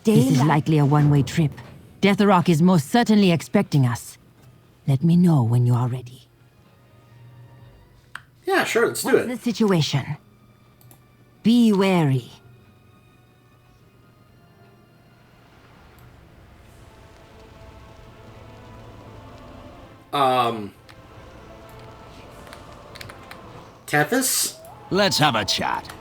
This is likely a one-way trip. Deathrock is most certainly expecting us. Let me know when you are ready. Yeah, sure, let's do it. What's the situation? Be wary. Tethys? Let's have a chat.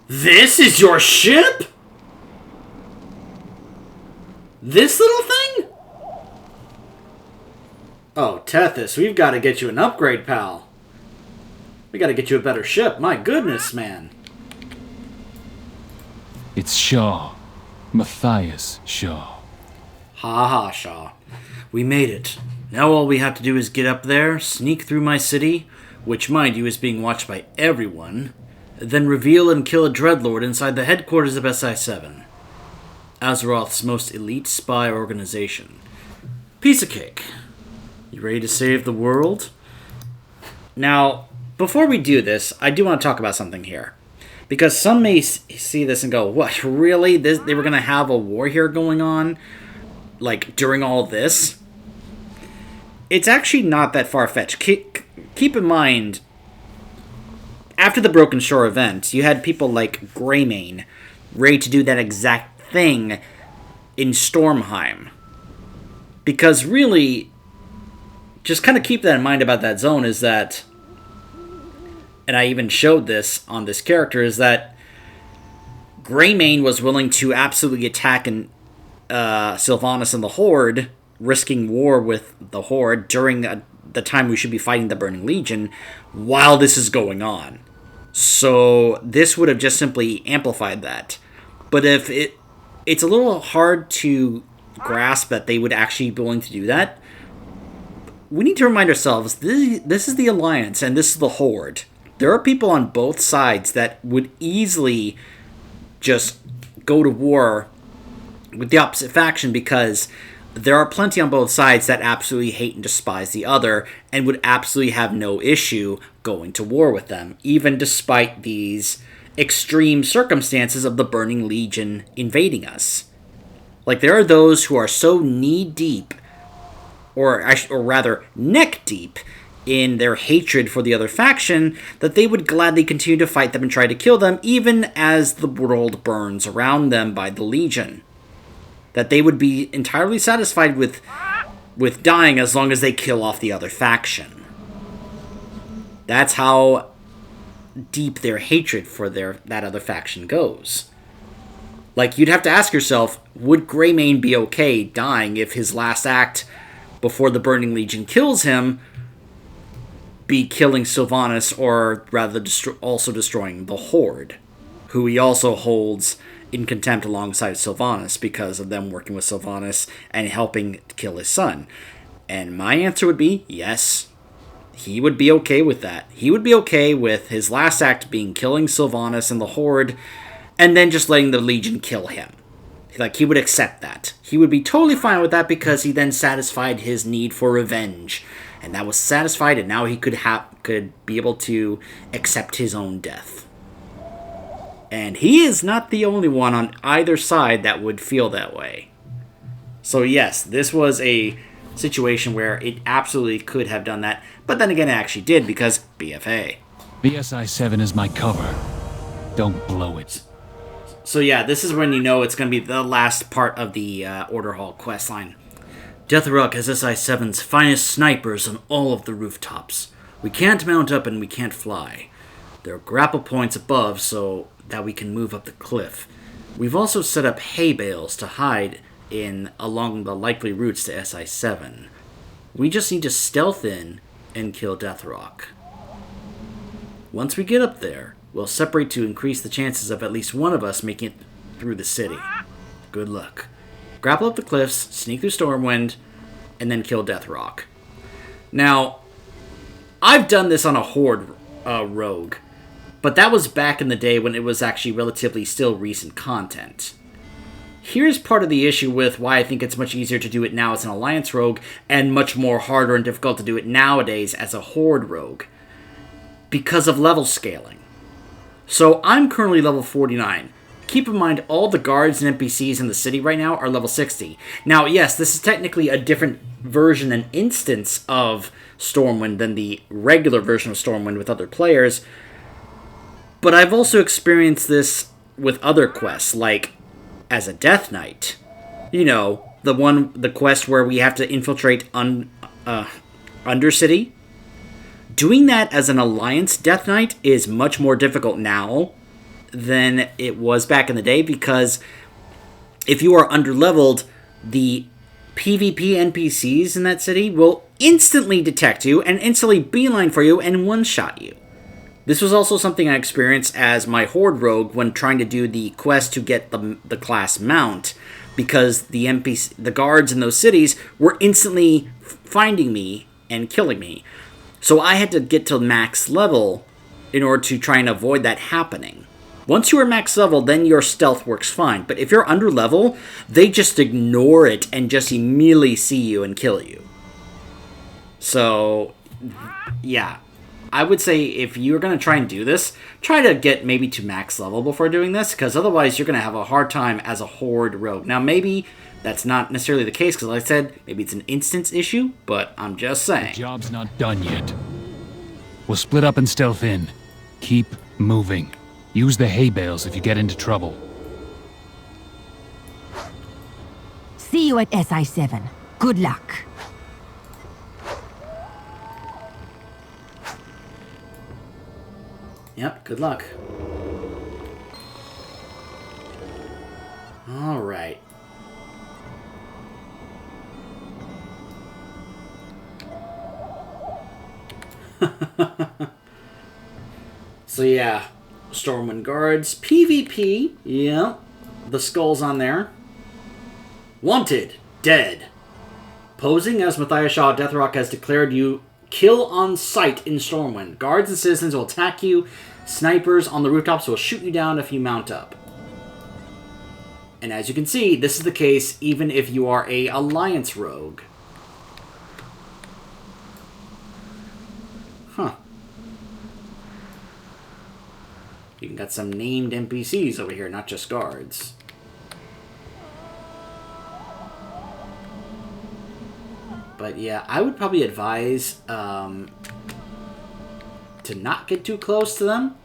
This is your ship? This little thing? Oh, Tethys, we've got to get you an upgrade, pal. We got to get you a better ship. My goodness, man. It's Shaw. Matthias Shaw. Ha ha, Shaw. We made it. Now all we have to do is get up there, sneak through my city, which, mind you, is being watched by everyone, then reveal and kill a dreadlord inside the headquarters of SI7. Azeroth's most elite spy organization. Piece of cake. You ready to save the world? Now, before we do this, I do want to talk about something here. Because some may see this and go, what, really? They were going to have a war here going on? Like, during all this? It's actually not that far-fetched. Keep in mind, after the Broken Shore event, you had people like Greymane ready to do that exact thing in Stormheim. Because really, just kind of keep that in mind about that zone is that, and I even showed this on this character, is that Greymane was willing to absolutely attack Sylvanas and the Horde, risking war with the Horde during the time we should be fighting the Burning Legion while this is going on. So this would have just simply amplified that. But if it's a little hard to grasp that they would actually be willing to do that, we need to remind ourselves, this is the Alliance and this is the Horde. There are people on both sides that would easily just go to war with the opposite faction because there are plenty on both sides that absolutely hate and despise the other and would absolutely have no issue going to war with them, even despite these extreme circumstances of the Burning Legion invading us. Like, there are those who are so knee-deep, or rather neck-deep, in their hatred for the other faction that they would gladly continue to fight them and try to kill them, even as the world burns around them by the Legion. That they would be entirely satisfied with dying as long as they kill off the other faction. That's how deep their hatred for that other faction goes. Like, you'd have to ask yourself, would Greymane be okay dying if his last act before the Burning Legion kills him be killing Sylvanas, or rather also destroying the Horde, who he also holds in contempt alongside Sylvanas because of them working with Sylvanas and helping kill his son? And my answer would be yes. He would be okay with that. He would be okay with his last act being killing Sylvanas and the Horde, and then just letting the Legion kill him. Like, he would accept that. He would be totally fine with that because he then satisfied his need for revenge. And that was satisfied, and now he could be able to accept his own death. And he is not the only one on either side that would feel that way. So yes, this was a situation where it absolutely could have done that. But then again, it actually did because BFA. BSI-7 is my cover. Don't blow it. So yeah, this is when you know it's going to be the last part of the Order Hall questline. Deathrock has SI-7's finest snipers on all of the rooftops. We can't mount up and we can't fly. There are grapple points above so that we can move up the cliff. We've also set up hay bales to hide in along the likely routes to SI-7. We just need to stealth in and kill Deathrock. Once we get up there, we'll separate to increase the chances of at least one of us making it through the city. Good luck. Grapple up the cliffs, sneak through Stormwind, and then kill Deathrock. Now, I've done this on a Horde rogue, but that was back in the day when it was actually relatively still recent content. Here's part of the issue with why I think it's much easier to do it now as an Alliance rogue, and much more harder and difficult to do it nowadays as a Horde rogue. because of level scaling. So I'm currently level 49. Keep in mind, all the guards and NPCs in the city right now are level 60. Now, yes, this is technically a different version and instance of Stormwind than the regular version of Stormwind with other players, but I've also experienced this with other quests, like as a Death Knight. You know, the quest where we have to infiltrate Undercity. Doing that as an Alliance Death Knight is much more difficult now than it was back in the day, because if you are underleveled, the PvP NPCs in that city will instantly detect you and instantly beeline for you and one-shot you. This was also something I experienced as my Horde Rogue when trying to do the quest to get the class mount, because the guards in those cities were instantly finding me and killing me. So I had to get to max level in order to try and avoid that happening. Once you are max level, then your stealth works fine. But if you're under level, they just ignore it and just immediately see you and kill you. So, yeah. I would say if you're going to try and do this, try to get maybe to max level before doing this, because otherwise you're going to have a hard time as a Horde Rogue. Now, maybe that's not necessarily the case, because like I said, maybe it's an instance issue, but I'm just saying. The job's not done yet. We'll split up and stealth in. Keep moving. Use the hay bales if you get into trouble. See you at SI7. Good luck. Yep, good luck. Alright. So yeah, Stormwind Guards, PvP, yeah, the skulls on there. Wanted, dead. Posing as Matthias Shaw, Deathrock has declared you kill on sight in Stormwind. Guards and citizens will attack you. Snipers on the rooftops will shoot you down if you mount up. And as you can see, this is the case even if you are a Alliance Rogue. Huh. Even got some named NPCs over here, not just guards. But yeah, I would probably advise to not get too close to them.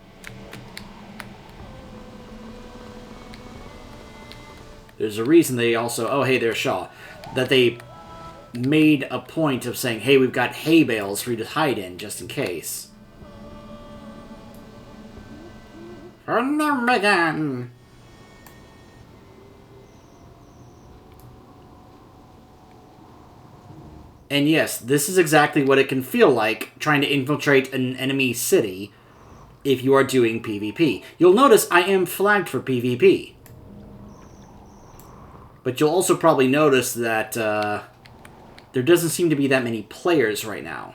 There's a reason they also... Oh, hey, there's Shaw. That they made a point of saying, hey, we've got hay bales for you to hide in, just in case. Megan. And yes, this is exactly what it can feel like trying to infiltrate an enemy city if you are doing PvP. You'll notice I am flagged for PvP. But you'll also probably notice that there doesn't seem to be that many players right now.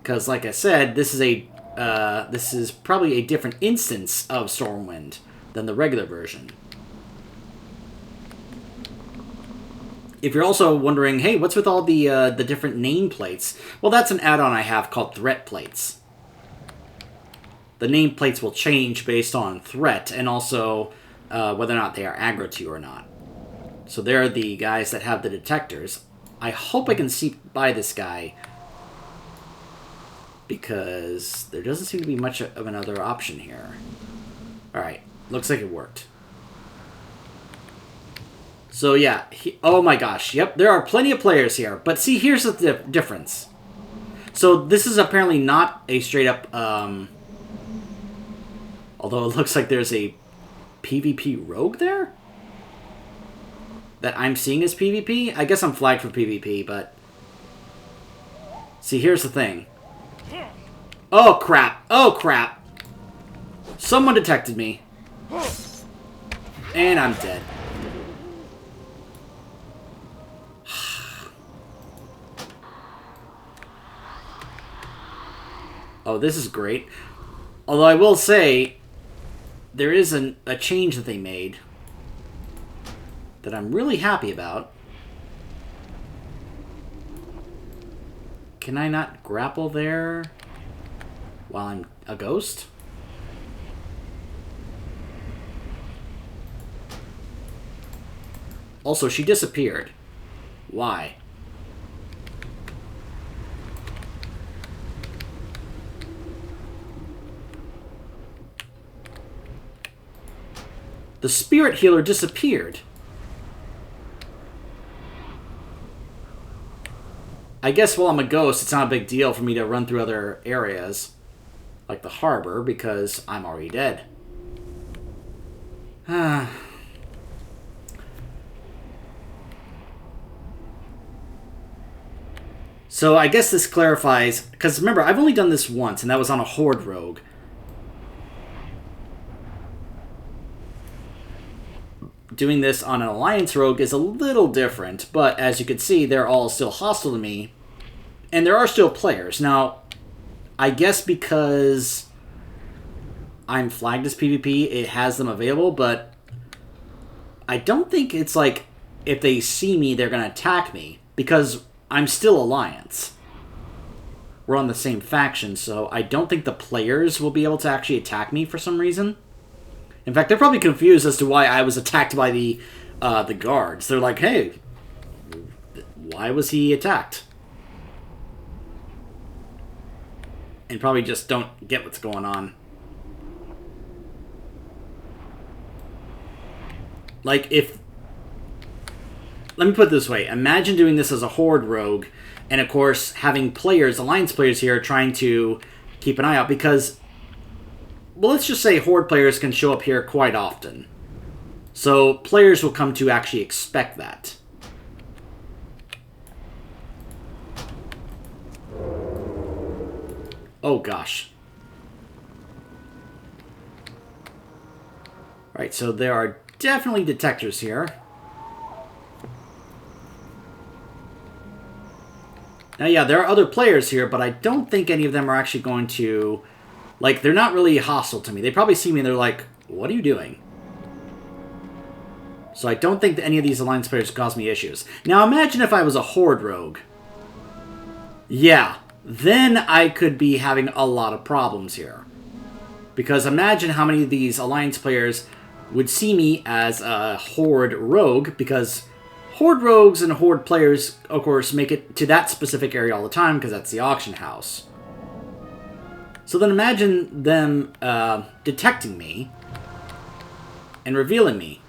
Because, like I said, this is probably a different instance of Stormwind than the regular version. If you're also wondering, hey, what's with all the different nameplates? Well, that's an add-on I have called Threat Plates. The nameplates will change based on threat and also whether or not they are aggro to you or not. So they're the guys that have the detectors. I hope I can see by this guy, because there doesn't seem to be much of another option here. Alright, looks like it worked. So yeah, oh my gosh, yep, there are plenty of players here. But see, here's the difference. So this is apparently not a straight up, although it looks like there's a PvP rogue there? That I'm seeing as PvP? I guess I'm flagged for PvP, but... See, here's the thing. Oh crap, oh crap. Someone detected me. And I'm dead. Oh, this is great. Although I will say, there is a change that they made that I'm really happy about. Can I not grapple there? while I'm a ghost? Also, she disappeared. Why? The spirit healer disappeared. I guess while I'm a ghost, it's not a big deal for me to run through other areas, like the harbor, because I'm already dead. So I guess this clarifies, because remember, I've only done this once, and that was on a Horde rogue. Doing this on an Alliance rogue is a little different, but as you can see, they're all still hostile to me, and there are still players. Now, I guess because I'm flagged as PvP, it has them available, but I don't think it's like if they see me, they're going to attack me, because I'm still Alliance. We're on the same faction, so I don't think the players will be able to actually attack me for some reason. In fact, they're probably confused as to why I was attacked by the guards. They're like, hey, why was he attacked? And probably just don't get what's going on. Like, if... Let me put it this way. Imagine doing this as a Horde rogue, and of course, having players, Alliance players here, trying to keep an eye out, because... Well, let's just say Horde players can show up here quite often. So, players will come to actually expect that. Oh, gosh. Right, so there are definitely detectors here. Now, yeah, there are other players here, but I don't think any of them are actually going to... Like, they're not really hostile to me. They probably see me and they're like, what are you doing? So I don't think that any of these Alliance players cause me issues. Now imagine if I was a Horde rogue. Yeah, then I could be having a lot of problems here. Because imagine how many of these Alliance players would see me as a Horde rogue, because Horde rogues and Horde players, of course, make it to that specific area all the time, because that's the auction house. So then imagine them detecting me and revealing me.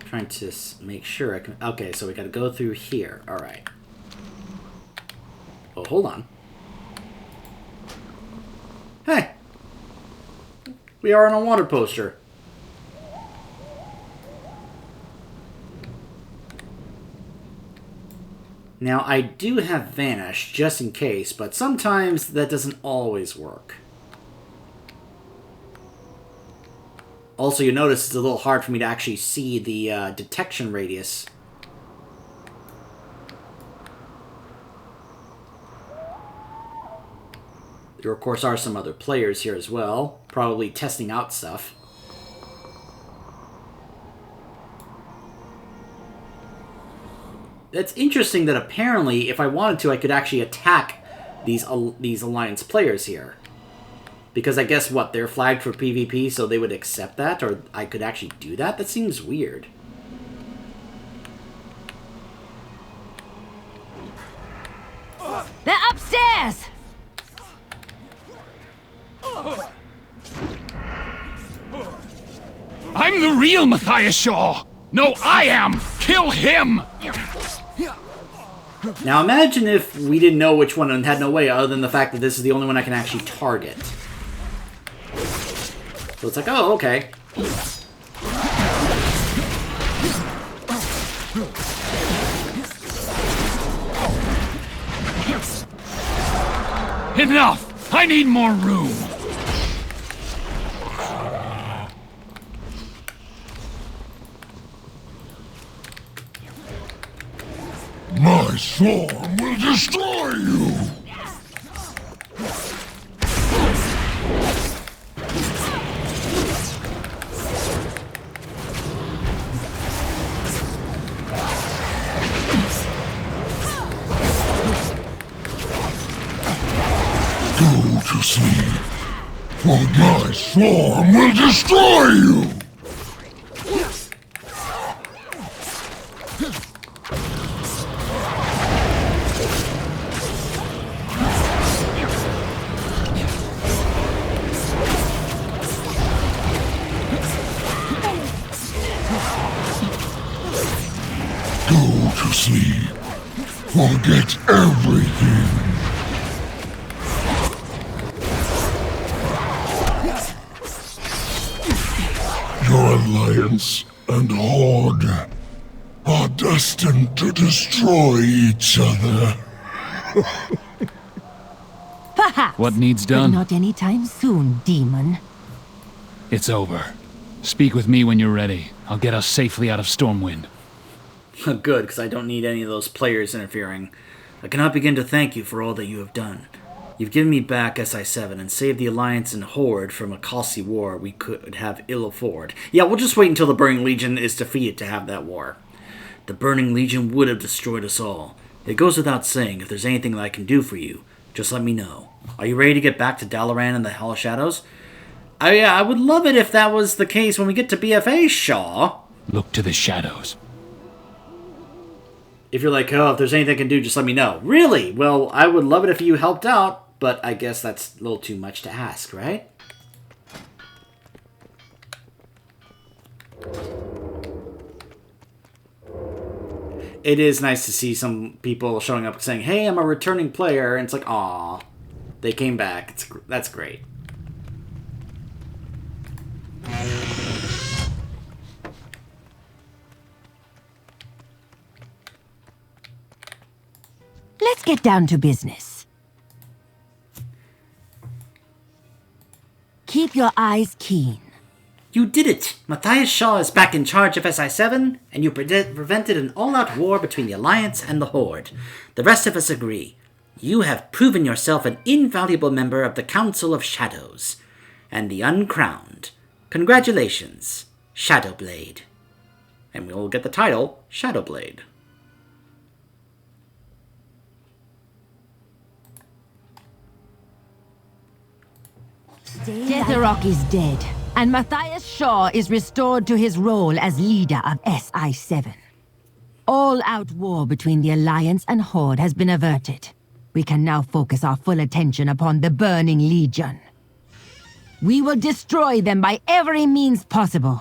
Trying to make sure I can... Okay, so we gotta go through here. Alright. Oh, hold on. Hey! We are on a water poster. Now, I do have Vanish, just in case, but sometimes that doesn't always work. Also, you notice it's a little hard for me to actually see the detection radius. There, of course, are some other players here as well, probably testing out stuff. It's interesting that apparently, if I wanted to, I could actually attack these Alliance players here. Because I guess, what, they're flagged for PvP, so they would accept that? Or I could actually do that? That seems weird. They're upstairs! I'm the real Matthias Shaw! No, I am! Kill him! Now imagine if we didn't know which one and had no way other than the fact that this is the only one I can actually target. So it's like, oh, okay. Enough! I need more room! My sword will destroy you! Go to sleep, or my swarm will destroy you! Go to sleep. Forget everything. Your alliance and horde are destined to destroy each other. Perhaps. What needs But done? not anytime soon, demon. It's over. Speak with me when you're ready. I'll get us safely out of Stormwind. Good, because I don't need any of those players interfering. I cannot begin to thank you for all that you have done. You've given me back SI-7 and saved the Alliance and Horde from a costly war we could have ill afford. Yeah, we'll just wait until the Burning Legion is defeated to have that war. The Burning Legion would have destroyed us all. It goes without saying, if there's anything that I can do for you, just let me know. Are you ready to get back to Dalaran and the Hell Shadows? I would love it if that was the case when we get to BFA, Shaw. Look to the shadows. If you're like, oh, if there's anything I can do, just let me know. Really? Well, I would love it if you helped out, but I guess that's a little too much to ask, right? It is nice to see some people showing up saying, hey, I'm a returning player, and it's like, aw, they came back. That's great. Let's get down to business. Keep your eyes keen. You did it! Matthias Shaw is back in charge of SI-7, and you prevented an all-out war between the Alliance and the Horde. The rest of us agree. You have proven yourself an invaluable member of the Council of Shadows, and the Uncrowned. Congratulations, Shadowblade. And we'll get the title, Shadowblade. Deatherrock is dead, and Matthias Shaw is restored to his role as leader of SI-7. All-out war between the Alliance and Horde has been averted. We can now focus our full attention upon the Burning Legion. We will destroy them by every means possible,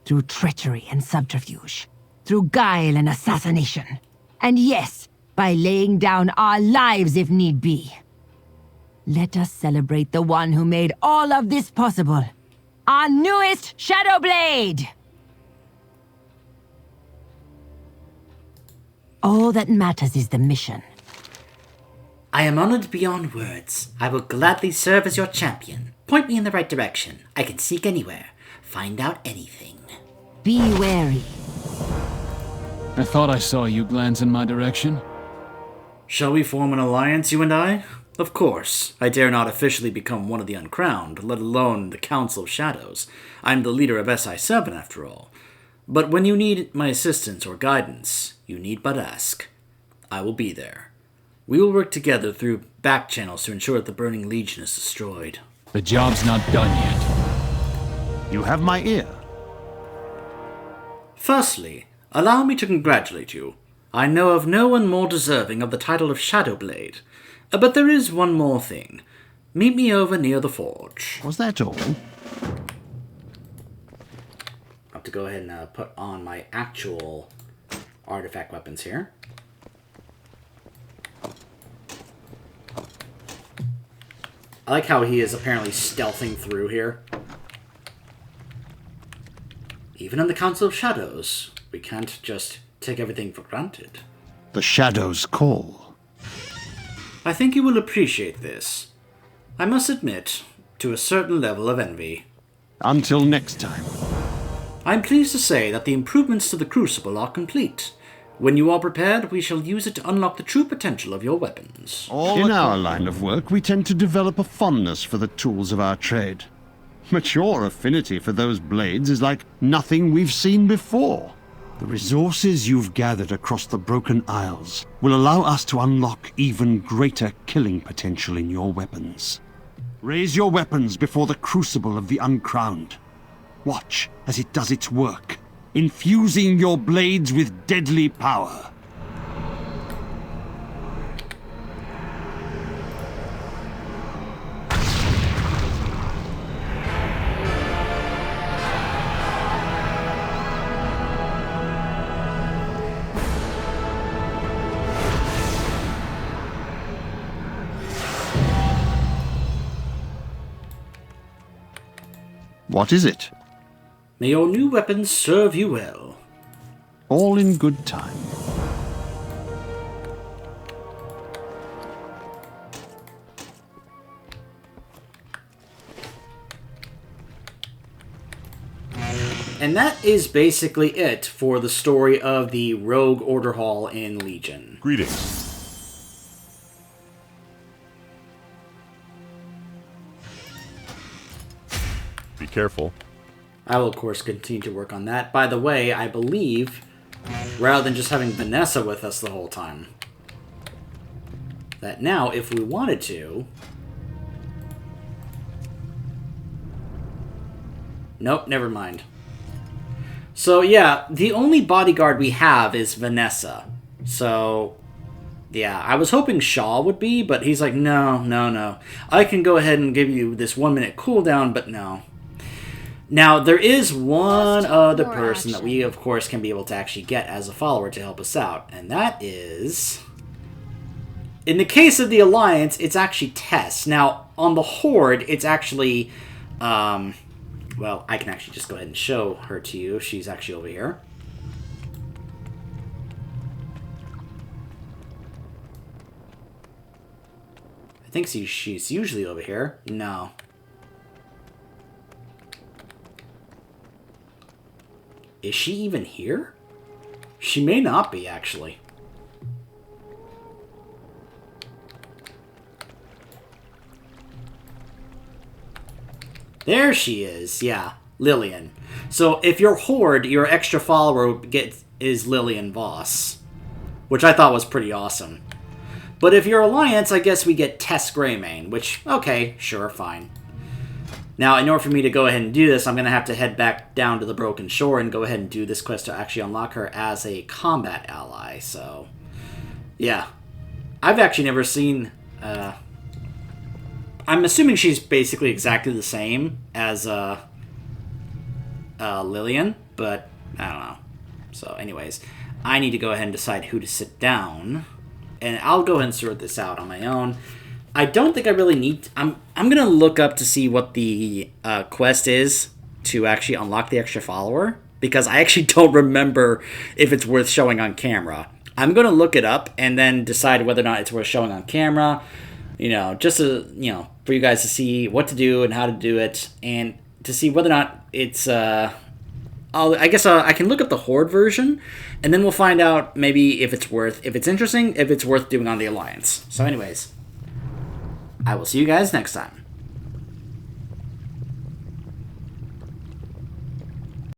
through treachery and subterfuge, through guile and assassination, and yes, by laying down our lives if need be. Let us celebrate the one who made all of this possible. Our newest Shadowblade! All that matters is the mission. I am honored beyond words. I will gladly serve as your champion. Point me in the right direction. I can seek anywhere. Find out anything. Be wary. I thought I saw you glance in my direction. Shall we form an alliance, you and I? Of course. I dare not officially become one of the Uncrowned, let alone the Council of Shadows. I'm the leader of SI-7, after all. But when you need my assistance or guidance, you need but ask. I will be there. We will work together through back channels to ensure that the Burning Legion is destroyed. The job's not done yet. You have my ear. Firstly, allow me to congratulate you. I know of no one more deserving of the title of Shadowblade. But there is one more thing. Meet me over near the forge. Was that all? I have to go ahead and put on my actual artifact weapons here. I like how he is apparently stealthing through here. Even in the Council of Shadows, we can't just take everything for granted. The shadows call. I think you will appreciate this. I must admit to a certain level of envy. Until next time. I am pleased to say that the improvements to the Crucible are complete. When you are prepared, we shall use it to unlock the true potential of your weapons. In our line of work, we tend to develop a fondness for the tools of our trade. But your affinity for those blades is like nothing we've seen before. The resources you've gathered across the Broken Isles will allow us to unlock even greater killing potential in your weapons. Raise your weapons before the crucible of the uncrowned. Watch as it does its work, infusing your blades with deadly power. What is it? May your new weapons serve you well. All in good time. And that is basically it for the story of the Rogue Order Hall in Legion. Greetings. Be careful. I will, of course, continue to work on that. By the way, I believe, rather than just having Vanessa with us the whole time, that now, if we wanted to... Nope, never mind. So, yeah, the only bodyguard we have is Vanessa. So, yeah, I was hoping Shaw would be, but he's like, no. I can go ahead and give you this 1 minute cooldown, but no. Now, there is one other person that we, of course, can be able to actually get as a follower to help us out, and that is... In the case of the Alliance, it's actually Tess. Now, on the Horde, it's actually... well, I can actually just go ahead and show her to you. She's actually over here. I think she's usually over here. No. Is she even here? She may not be, actually. There she is, yeah. Lillian. So, if you're Horde, your extra follower is Lillian Voss. Which I thought was pretty awesome. But if you're Alliance, I guess we get Tess Greymane, which, okay, sure, fine. Now, in order for me to go ahead and do this, I'm going to have to head back down to the Broken Shore and go ahead and do this quest to actually unlock her as a combat ally, so... Yeah. I've actually never seen... I'm assuming she's basically exactly the same as Lillian, but I don't know. So, anyways, I need to go ahead and decide who to sit down, and I'll go ahead and sort this out on my own. I don't think I really need... I'm going to look up to see what the quest is to actually unlock the extra follower, because I actually don't remember if it's worth showing on camera. I'm going to look it up and then decide whether or not it's worth showing on camera, you know, just to, you know, for you guys to see what to do and how to do it, and to see whether or not it's... I guess I can look up the Horde version, and then we'll find out maybe if it's interesting, if it's worth doing on the Alliance. So anyways... I will see you guys next time.